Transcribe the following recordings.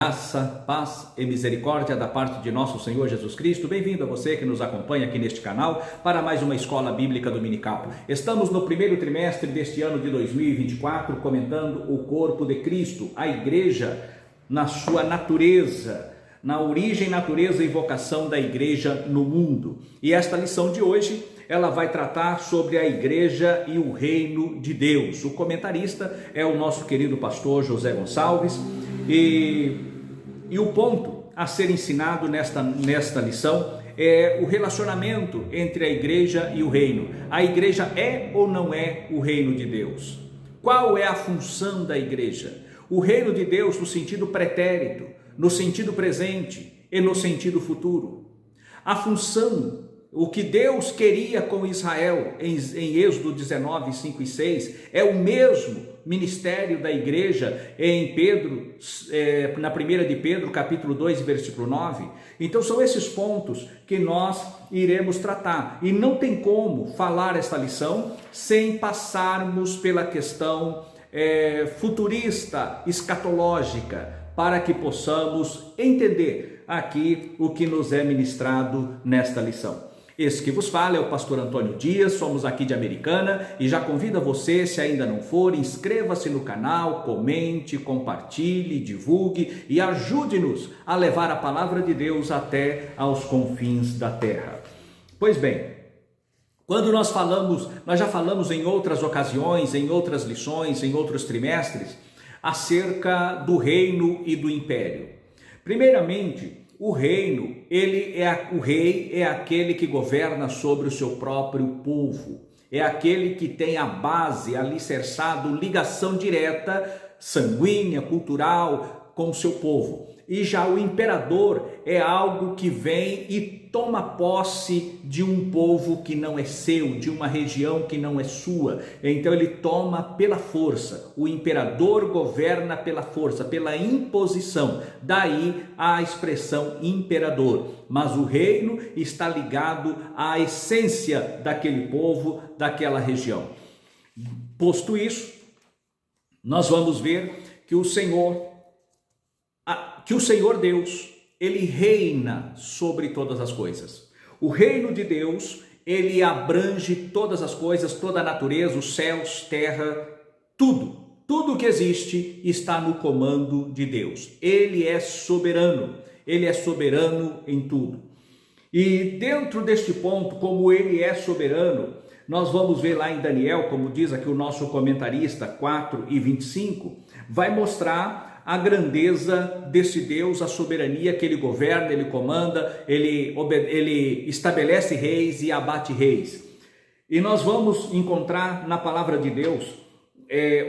Graça, paz e misericórdia da parte de nosso Senhor Jesus Cristo. Bem-vindo a você que nos acompanha aqui neste canal para mais uma Escola Bíblica Dominical. Estamos no primeiro trimestre deste ano de 2024, comentando o corpo de Cristo, a igreja na sua natureza, na origem, natureza e vocação da igreja no mundo. E esta lição de hoje, ela vai tratar sobre a igreja e o reino de Deus. O comentarista é o nosso querido pastor José Gonçalves e o ponto a ser ensinado nesta lição é o relacionamento entre a igreja e o reino. A igreja é ou não é o reino de Deus? Qual é a função da igreja? O reino de Deus no sentido pretérito, no sentido presente e no sentido futuro. A função, o que Deus queria com Israel em Êxodo 19, 5 e 6, é o mesmo ministério da igreja em Pedro, na primeira de Pedro, capítulo 2, versículo 9. Então são esses pontos que nós iremos tratar. E não tem como falar esta lição sem passarmos pela questão futurista, escatológica, para que possamos entender aqui o que nos é ministrado nesta lição. Esse que vos fala é o pastor Antônio Dias, somos aqui de Americana e já convido a você, se ainda não for, inscreva-se no canal, comente, compartilhe, divulgue e ajude-nos a levar a palavra de Deus até aos confins da terra. Pois bem, quando nós já falamos em outras ocasiões, em outras lições, em outros trimestres, acerca do reino e do império. Primeiramente, o reino, o rei é aquele que governa sobre o seu próprio povo. É aquele que tem a base, alicerçado, ligação direta, sanguínea, cultural com o seu povo. E já o imperador é algo que vem e toma posse de um povo que não é seu, de uma região que não é sua. Então ele toma pela força. O imperador governa pela força, pela imposição. Daí a expressão imperador. Mas o reino está ligado à essência daquele povo, daquela região. Posto isso, nós vamos ver que o Senhor Deus, ele reina sobre todas as coisas. O reino de Deus, ele abrange todas as coisas, toda a natureza, os céus, terra, tudo. Tudo que existe está no comando de Deus. Ele é soberano em tudo. E dentro deste ponto, como ele é soberano, nós vamos ver lá em Daniel, como diz aqui o nosso comentarista 4 e 25, vai mostrar a grandeza desse Deus, a soberania que ele governa, ele comanda, ele estabelece reis e abate reis. E nós vamos encontrar na palavra de Deus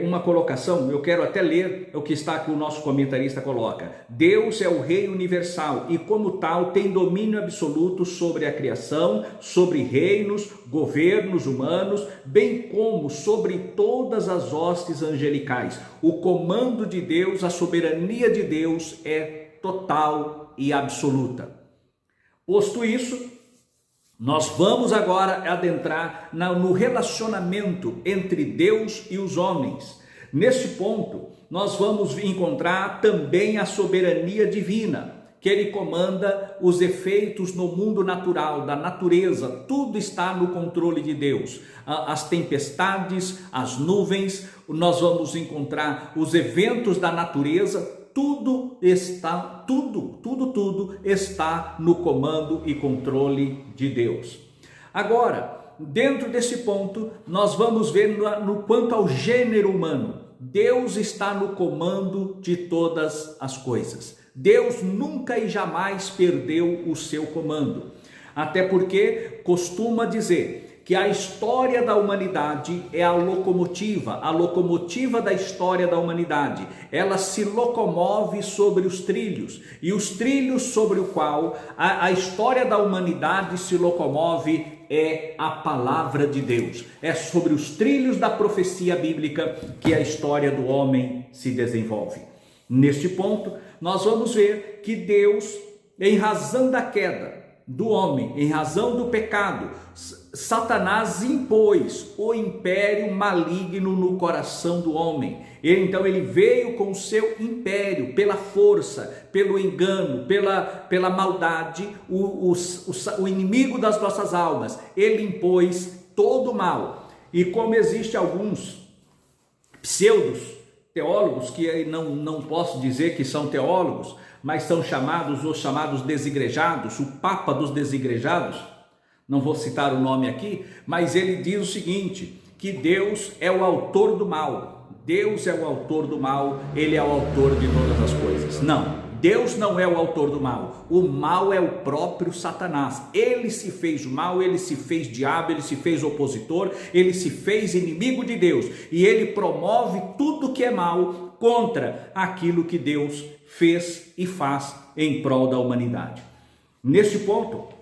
uma colocação, eu quero até ler o que está aqui o nosso comentarista coloca. Deus é o rei universal e como tal tem domínio absoluto sobre a criação, sobre reinos, governos humanos, bem como sobre todas as hostes angelicais. O comando de Deus, a soberania de Deus é total e absoluta. Posto isso, nós vamos agora adentrar no relacionamento entre Deus e os homens. Neste ponto, nós vamos encontrar também a soberania divina, que ele comanda os efeitos no mundo natural, da natureza, tudo está no controle de Deus. As tempestades, as nuvens, nós vamos encontrar os eventos da natureza, tudo está no comando e controle de Deus. Agora, dentro desse ponto, nós vamos ver no quanto ao gênero humano. Deus está no comando de todas as coisas. Deus nunca e jamais perdeu o seu comando. Até porque costuma dizer que a história da humanidade é a locomotiva da história da humanidade. Ela se locomove sobre os trilhos, e os trilhos sobre o qual a história da humanidade se locomove é a palavra de Deus. É sobre os trilhos da profecia bíblica que a história do homem se desenvolve. Neste ponto, nós vamos ver que Deus, em razão da queda, do homem, em razão do pecado, Satanás impôs o império maligno no coração do homem. Então ele veio com o seu império, pela força, pelo engano, pela maldade, o inimigo das nossas almas. Ele impôs todo o mal. E como existe alguns pseudos teólogos, que não posso dizer que são teólogos, mas são os chamados desigrejados, o Papa dos desigrejados, não vou citar o nome aqui, mas ele diz o seguinte, que Deus é o autor do mal. Deus é o autor do mal, ele é o autor de todas as coisas. Não, Deus não é o autor do mal. O mal é o próprio Satanás. Ele se fez mal, ele se fez diabo, ele se fez opositor, ele se fez inimigo de Deus. E ele promove tudo que é mal contra aquilo que Deus fez e faz em prol da humanidade. Neste ponto,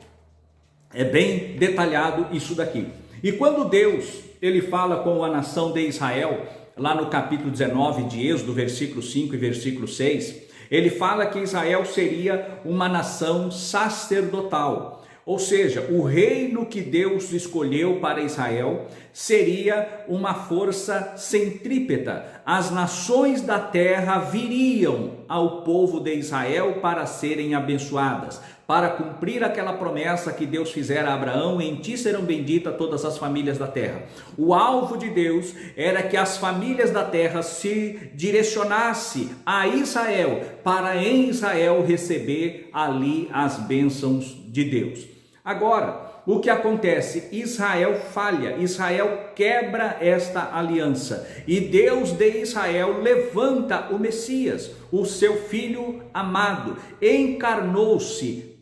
é bem detalhado isso daqui. E quando Deus, ele fala com a nação de Israel, lá no capítulo 19 de Êxodo, versículo 5 e versículo 6, ele fala que Israel seria uma nação sacerdotal. Ou seja, o reino que Deus escolheu para Israel seria uma força centrípeta. As nações da terra viriam ao povo de Israel para serem abençoadas, para cumprir aquela promessa que Deus fizera a Abraão: em ti serão benditas todas as famílias da terra. O alvo de Deus era que as famílias da terra se direcionassem a Israel, para em Israel receber ali as bênçãos de Deus. Agora, o que acontece? Israel falha, Israel quebra esta aliança e Deus de Israel levanta o Messias, o seu filho amado, encarnou-se,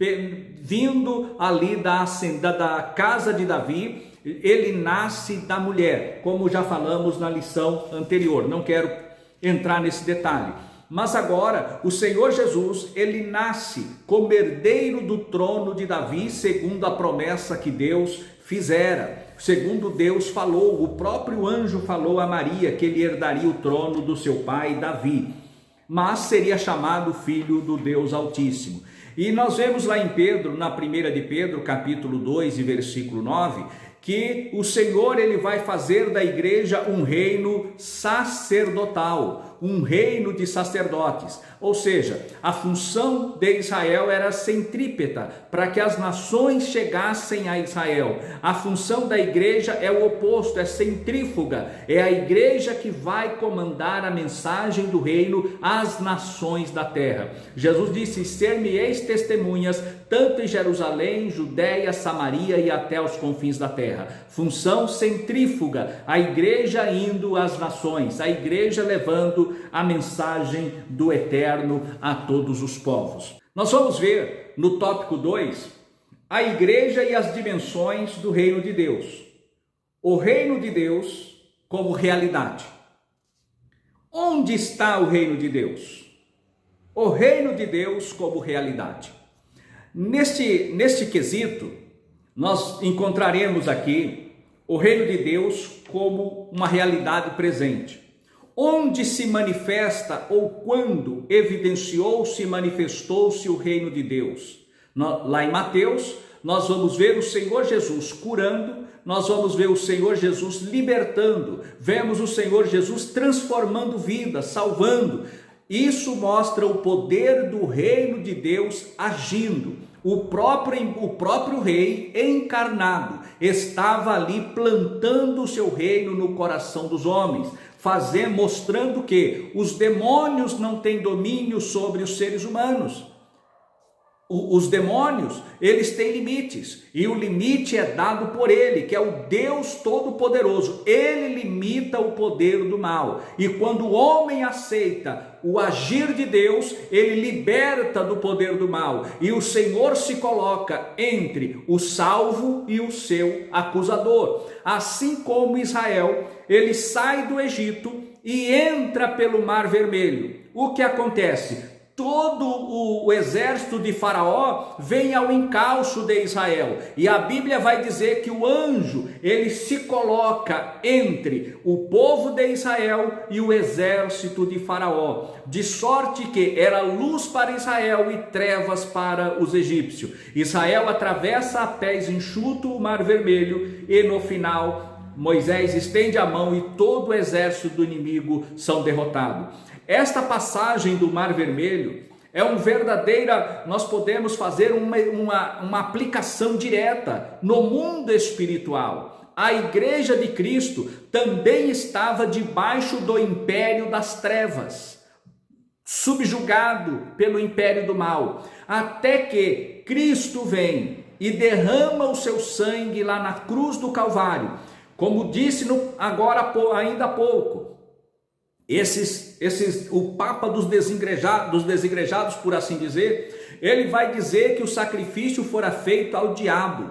vindo ali da casa de Davi. Ele nasce da mulher, como já falamos na lição anterior, não quero entrar nesse detalhe. Mas agora o Senhor Jesus, ele nasce como herdeiro do trono de Davi, segundo a promessa que Deus fizera, segundo Deus falou. O próprio anjo falou a Maria que ele herdaria o trono do seu pai Davi, mas seria chamado filho do Deus Altíssimo. E nós vemos lá em Pedro, na 1 de Pedro, capítulo 2 e versículo 9, que o Senhor, ele vai fazer da igreja um reino sacerdotal, um reino de sacerdotes. Ou seja, a função de Israel era centrípeta, para que as nações chegassem a Israel. A função da igreja é o oposto, é centrífuga. É a igreja que vai comandar a mensagem do reino às nações da terra. Jesus disse: ser-me-eis testemunhas, tanto em Jerusalém, Judeia, Samaria e até os confins da terra. Função centrífuga, a igreja indo às nações, a igreja levando a mensagem do eterno a todos os povos. Nós vamos ver no tópico 2 a igreja e as dimensões do reino de Deus. O reino de Deus como realidade. Onde está o reino de Deus? O reino de Deus como realidade. Neste quesito, nós encontraremos aqui o reino de Deus como uma realidade presente. Onde se manifesta ou quando evidenciou-se e manifestou-se o reino de Deus? Lá em Mateus, nós vamos ver o Senhor Jesus curando, nós vamos ver o Senhor Jesus libertando, vemos o Senhor Jesus transformando vidas, salvando. Isso mostra o poder do reino de Deus agindo. O próprio rei encarnado estava ali plantando o seu reino no coração dos homens, mostrando que os demônios não têm domínio sobre os seres humanos. Os demônios, eles têm limites, e o limite é dado por ele, que é o Deus Todo-Poderoso. Ele limita o poder do mal, e quando o homem aceita o agir de Deus, ele liberta do poder do mal, e o Senhor se coloca entre o salvo e o seu acusador. Assim como Israel, ele sai do Egito e entra pelo Mar Vermelho. O que acontece? todo o exército de Faraó vem ao encalço de Israel. E a Bíblia vai dizer que o anjo, ele se coloca entre o povo de Israel e o exército de Faraó, de sorte que era luz para Israel e trevas para os egípcios. Israel atravessa a pés enxuto o Mar Vermelho e no final Moisés estende a mão e todo o exército do inimigo são derrotados. Esta passagem do Mar Vermelho é nós podemos fazer uma aplicação direta no mundo espiritual. A igreja de Cristo também estava debaixo do império das trevas, subjugado pelo império do mal, até que Cristo vem e derrama o seu sangue lá na cruz do Calvário. Como disse ainda há pouco, o Papa dos desigrejados, por assim dizer, ele vai dizer que o sacrifício fora feito ao diabo,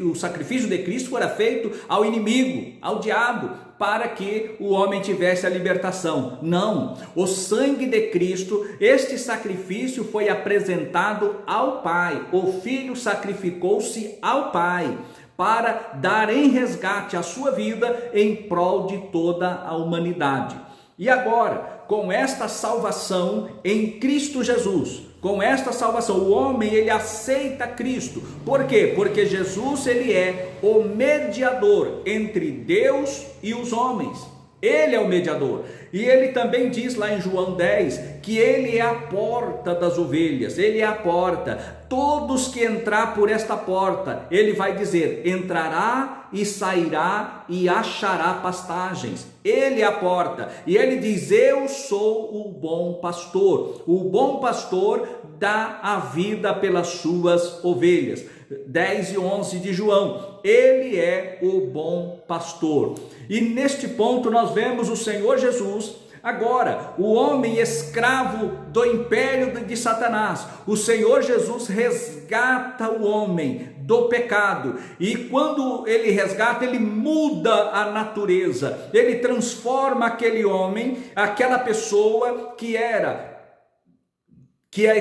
o sacrifício de Cristo fora feito ao inimigo, ao diabo, para que o homem tivesse a libertação. Não, o sangue de Cristo, este sacrifício foi apresentado ao Pai, o Filho sacrificou-se ao Pai, para dar em resgate a sua vida em prol de toda a humanidade. E agora, com esta salvação em Cristo Jesus, com esta salvação, o homem ele aceita Cristo. Por quê? Porque Jesus ele é o mediador entre Deus e os homens. Ele é o mediador. E ele também diz lá em João 10 que ele é a porta das ovelhas, ele é a porta. Todos que entrar por esta porta, ele vai dizer, entrará e sairá e achará pastagens. Ele é a porta. E ele diz, eu sou o bom pastor. O bom pastor dá a vida pelas suas ovelhas. 10 e 11 de João, ele é o bom pastor. E neste ponto nós vemos o Senhor Jesus, agora, o homem escravo do império de Satanás. O Senhor Jesus resgata o homem do pecado, e quando ele resgata, ele muda a natureza, ele transforma aquele homem, aquela pessoa que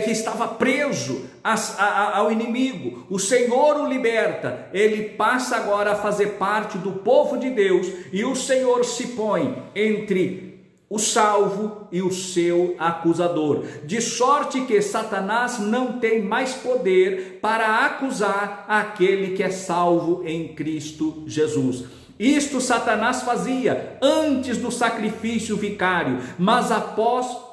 estava preso ao inimigo. O Senhor o liberta, ele passa agora a fazer parte do povo de Deus, e o Senhor se põe entre o salvo e o seu acusador, de sorte que Satanás não tem mais poder para acusar aquele que é salvo em Cristo Jesus. Isto Satanás fazia antes do sacrifício vicário, mas após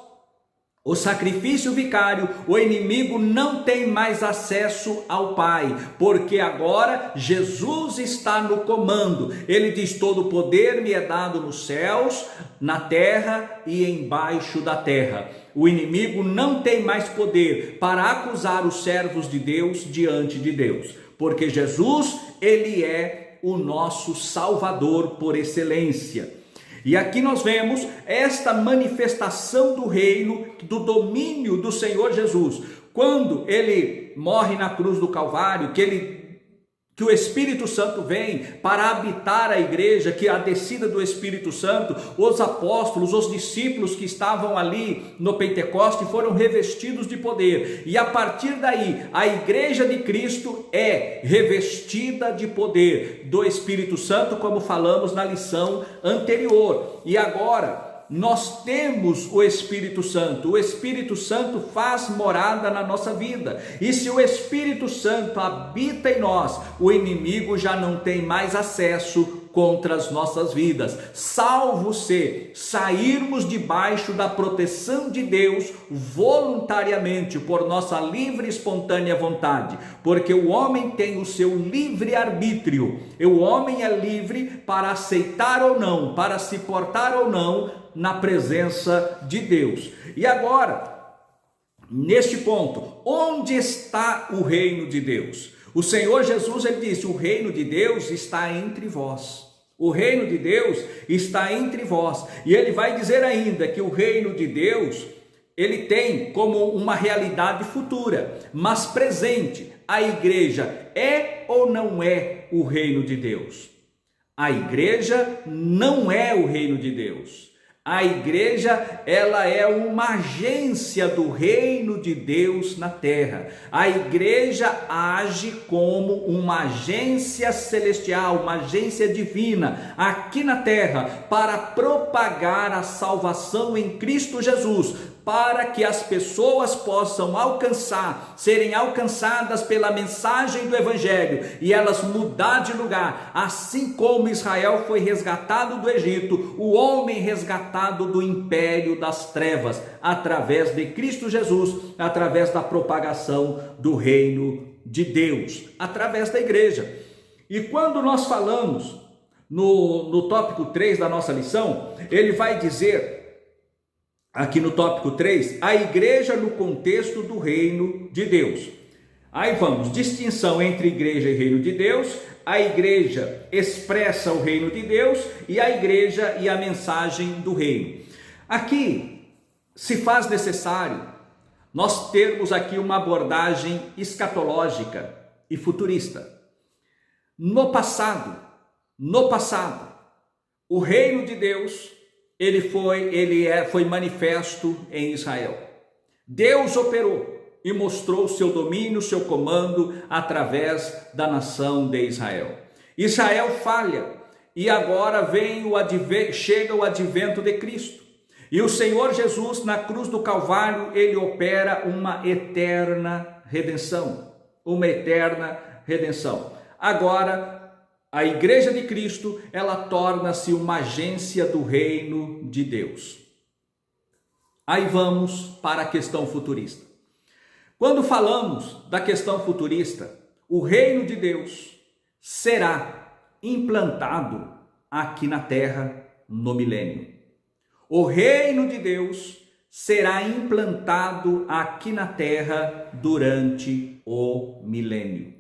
o sacrifício vicário, o inimigo não tem mais acesso ao Pai, porque agora Jesus está no comando. Ele diz, todo poder me é dado nos céus, na terra e embaixo da terra. O inimigo não tem mais poder para acusar os servos de Deus diante de Deus, porque Jesus, ele é o nosso Salvador por excelência. E aqui nós vemos esta manifestação do reino, do domínio do Senhor Jesus. Quando ele morre na cruz do Calvário, que o Espírito Santo vem para habitar a igreja, que a descida do Espírito Santo, os apóstolos, os discípulos que estavam ali no Pentecoste foram revestidos de poder, e a partir daí a igreja de Cristo é revestida de poder do Espírito Santo, como falamos na lição anterior. E agora nós temos o Espírito Santo faz morada na nossa vida, e se o Espírito Santo habita em nós, o inimigo já não tem mais acesso contra as nossas vidas, salvo se sairmos debaixo da proteção de Deus voluntariamente, por nossa livre e espontânea vontade, porque o homem tem o seu livre arbítrio, o homem é livre para aceitar ou não, para se portar ou não na presença de Deus. E agora, neste ponto, onde está o reino de Deus? O Senhor Jesus, ele disse, o reino de Deus está entre vós. O reino de Deus está entre vós. E ele vai dizer ainda que o reino de Deus, ele tem como uma realidade futura, mas presente. A igreja é ou não é o reino de Deus? A igreja não é o reino de Deus. A igreja, ela é uma agência do reino de Deus na terra. A igreja age como uma agência celestial, uma agência divina aqui na terra para propagar a salvação em Cristo Jesus, para que as pessoas possam serem alcançadas pela mensagem do Evangelho e elas mudar de lugar, assim como Israel foi resgatado do Egito, o homem resgatado do império das trevas, através de Cristo Jesus, através da propagação do reino de Deus, através da igreja. E quando nós falamos no tópico 3 da nossa lição, ele vai dizer aqui no tópico 3, a igreja no contexto do reino de Deus. Aí vamos, distinção entre igreja e reino de Deus. A igreja expressa o reino de Deus e a igreja e a mensagem do reino. Aqui se faz necessário nós termos aqui uma abordagem escatológica e futurista. No passado, o reino de Deus foi manifesto em Israel. Deus operou e mostrou seu domínio, seu comando através da nação de Israel. Israel falha e agora chega o advento de Cristo. E o Senhor Jesus, na cruz do Calvário, ele opera uma eterna redenção. Agora, a igreja de Cristo, ela torna-se uma agência do reino de Deus. Aí vamos para a questão futurista. Quando falamos da questão futurista, o reino de Deus será implantado aqui na terra no milênio. O reino de Deus será implantado aqui na terra durante o milênio.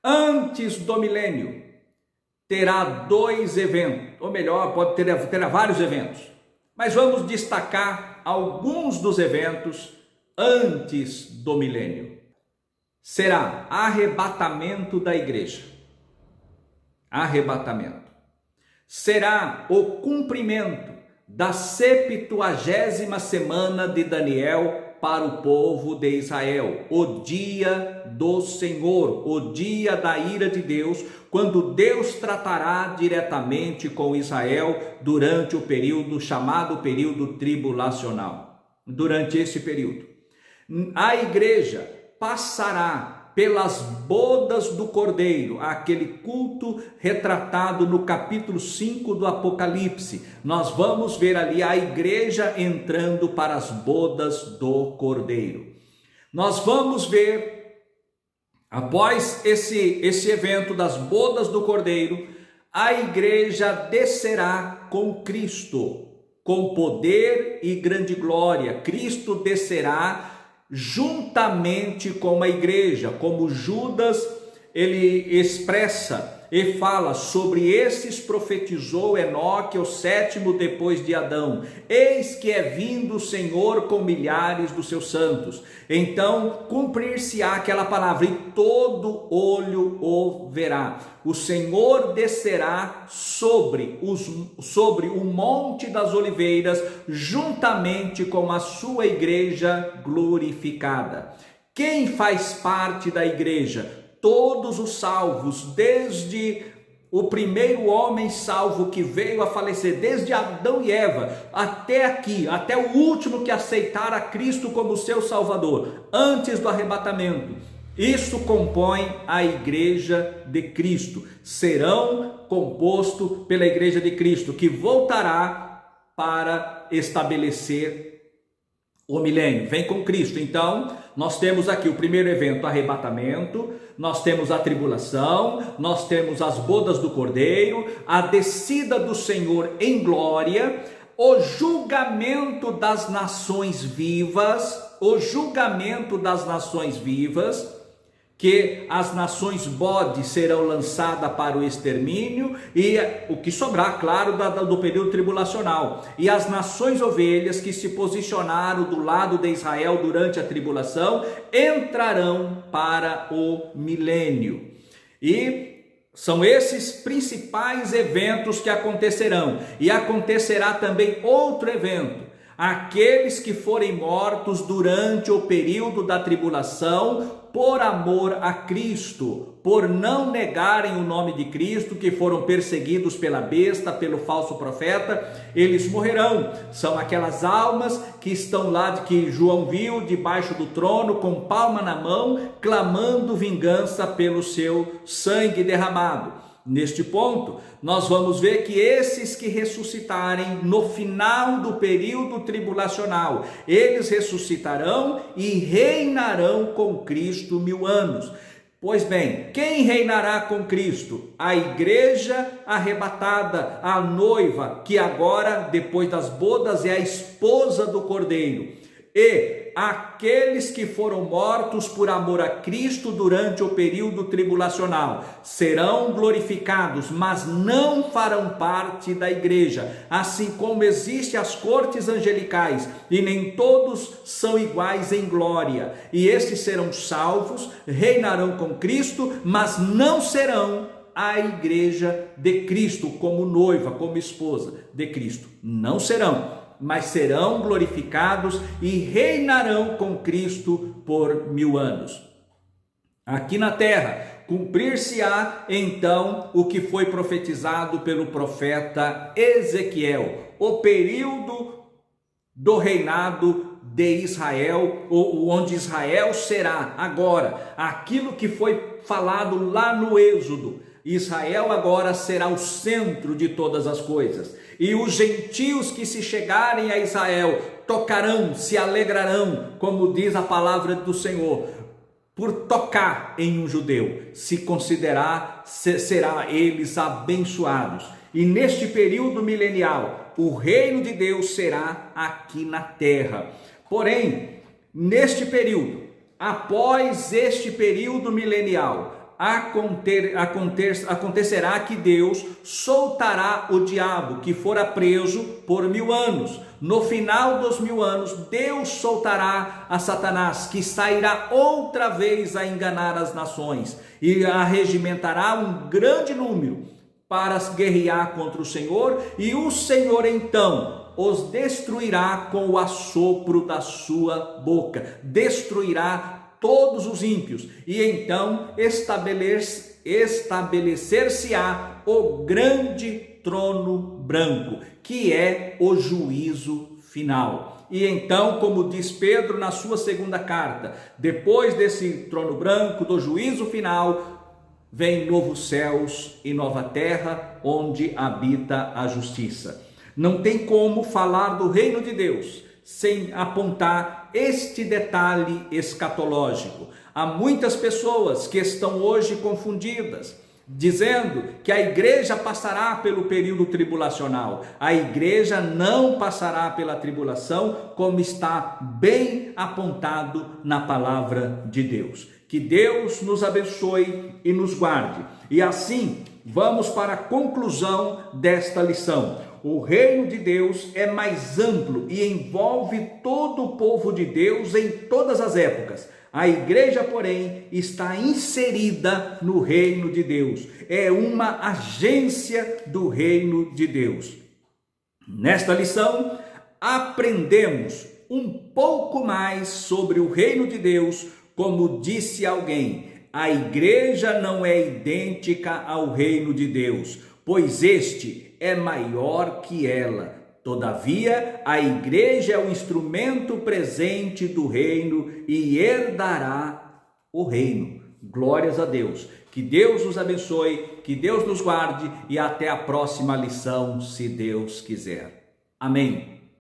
Antes do milênio, terá 2 eventos, ou melhor, terá vários eventos, mas vamos destacar alguns dos eventos antes do milênio. Será arrebatamento da igreja. Será o cumprimento da 70ª semana de Daniel para o povo de Israel, o dia do Senhor, o dia da ira de Deus, quando Deus tratará diretamente com Israel durante o período chamado período tribulacional. Durante esse período, a igreja passará pelas bodas do Cordeiro, aquele culto retratado no capítulo 5 do Apocalipse. Nós vamos ver ali a igreja entrando para as bodas do Cordeiro. Nós vamos ver, após esse evento das bodas do Cordeiro, a igreja descerá com Cristo, com poder e grande glória. Cristo descerá juntamente com a igreja, como Judas ele expressa e fala sobre esses, profetizou Enoque, o 7º depois de Adão: eis que é vindo o Senhor com milhares dos seus santos. Então cumprir-se-á aquela palavra, e todo olho o verá. O Senhor descerá sobre o monte das oliveiras, juntamente com a sua igreja glorificada. Quem faz parte da igreja? Todos os salvos, desde o primeiro homem salvo que veio a falecer, desde Adão e Eva, até aqui, até o último que aceitar a Cristo como seu Salvador, antes do arrebatamento. Isso compõe a igreja de Cristo. Serão composto pela igreja de Cristo, que voltará para estabelecer o milênio. Vem com Cristo. Então, nós temos aqui o primeiro evento, arrebatamento, nós temos a tribulação, nós temos as bodas do Cordeiro, a descida do Senhor em glória, o julgamento das nações vivas, que as nações bode serão lançadas para o extermínio, e o que sobrar, claro, do período tribulacional, e as nações ovelhas que se posicionaram do lado de Israel durante a tribulação entrarão para o milênio. E São esses principais eventos que acontecerão. E acontecerá também outro evento. Aqueles que forem mortos durante o período da tribulação por amor a Cristo, por não negarem o nome de Cristo, que foram perseguidos pela besta, pelo falso profeta, eles morrerão. São aquelas almas que estão lá, que João viu debaixo do trono, com palma na mão, clamando vingança pelo seu sangue derramado. Neste ponto, nós vamos ver que esses que ressuscitarem no final do período tribulacional, eles ressuscitarão e reinarão com Cristo 1000 anos. Pois bem, quem reinará com Cristo? A igreja arrebatada, a noiva, que agora, depois das bodas, é a esposa do Cordeiro. E aqueles que foram mortos por amor a Cristo durante o período tribulacional serão glorificados, mas não farão parte da igreja. Assim como existem as cortes angelicais, e nem todos são iguais em glória. E estes serão salvos, reinarão com Cristo, mas não serão a igreja de Cristo como noiva, como esposa de Cristo. Não serão, mas serão glorificados e reinarão com Cristo por 1000 anos. Aqui na terra, cumprir-se-á então o que foi profetizado pelo profeta Ezequiel, o período do reinado de Israel, onde Israel será agora, aquilo que foi falado lá no Êxodo. Israel agora será o centro de todas as coisas. E os gentios que se chegarem a Israel tocarão, se alegrarão, como diz a palavra do Senhor, por tocar em um judeu, se considerar, será eles abençoados. E neste período milenial, o reino de Deus será aqui na terra. Porém, neste período, após este período milenial, acontecerá que Deus soltará o diabo que fora preso por 1000 anos. No final dos 1000 anos, Deus soltará a Satanás, que sairá outra vez a enganar as nações e arregimentará um grande número para guerrear contra o Senhor, e o Senhor então os destruirá com o assopro da sua boca, destruirá todos os ímpios, e então estabelecer-se-á o grande trono branco, que é o juízo final. E então, como diz Pedro na sua segunda carta, depois desse trono branco, do juízo final, vem novos céus e nova terra, onde habita a justiça. Não tem como falar do reino de Deus sem apontar este detalhe escatológico. Há muitas pessoas que estão hoje confundidas, dizendo que a igreja passará pelo período tribulacional. A igreja não passará pela tribulação, como está bem apontado na palavra de Deus. Que Deus nos abençoe e nos guarde. E assim, vamos para a conclusão desta lição. O reino de Deus é mais amplo e envolve todo o povo de Deus em todas as épocas. A igreja, porém, está inserida no reino de Deus. É uma agência do reino de Deus. Nesta lição, aprendemos um pouco mais sobre o reino de Deus. Como disse alguém, a igreja não é idêntica ao reino de Deus, pois este é maior que ela. Todavia, a igreja é o instrumento presente do reino e herdará o reino. Glórias a Deus. Que Deus nos abençoe, que Deus nos guarde e até a próxima lição, se Deus quiser. Amém.